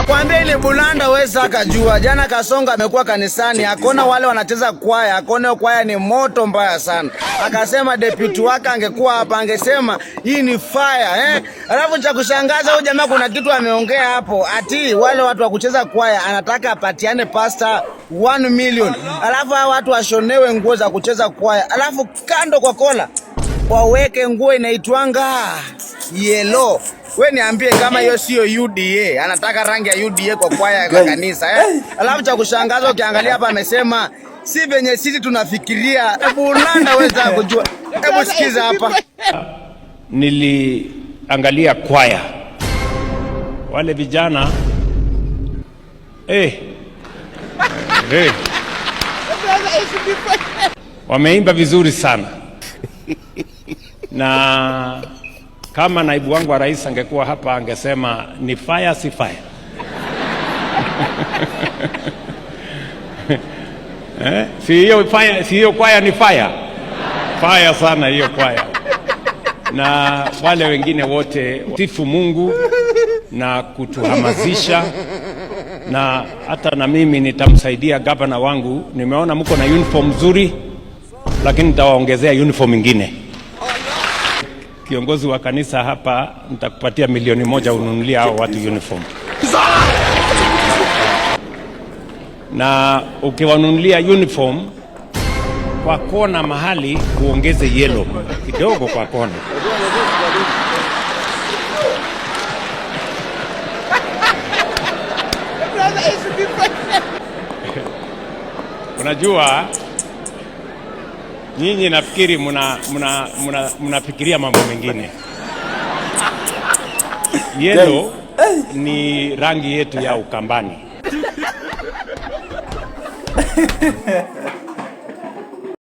Nakwambia ile Bulanda wewe saka jua. Jana Kasonga amekuwa kanisani, akona wale wanacheza kwaya, akona kwaya ni moto mbaya sana. Akasema deputy wake angekuwa hapa angesema hii ni fire Alafu cha kushangaza huyo jamaa kuna kitu ameongea hapo. Ati wale watu wa kucheza kwaya anataka apatiane pasta 1 million. Alafu hao watu washonewe nguo za kucheza kwaya. Alafu kando kwa kola waweke nguo inaitwanga yellow. Wewe niambie kama hiyo sio UDA. Anataka rangi ya UDA kwa kwaya ya kanisa Alafu cha kushangaza ukiangalia hapa amesema si venye sisi tunafikiria. Bulanda wewe sasa kujua. Hebu sikiza hapa. Niliangalia kwaya. Wale vijana wameimba vizuri sana. Na kama naibu wangu wa rais angekuwa hapa angesema ni fire si fire. Si hiyo kwaya ni fire. Fire sana hiyo kwaya. Na wale wengine wote sifu Mungu na kutuhamasisha, na hata na mimi nitamsaidia gavana wangu. Nimeona mko na uniform nzuri, lakini nitawaongezea uniform nyingine. Kiongozi wa kanisa hapa, nitakupatia 1,000,000 ununulia hao watu uniform. Na ukiwanunulia uniform kwa kona mahali uongeze yellow kidogo kwa kona. Unajua nyinyi nafikiri mnafikiria mambo mengine. Yellow ni rangi yetu ya Ukambani.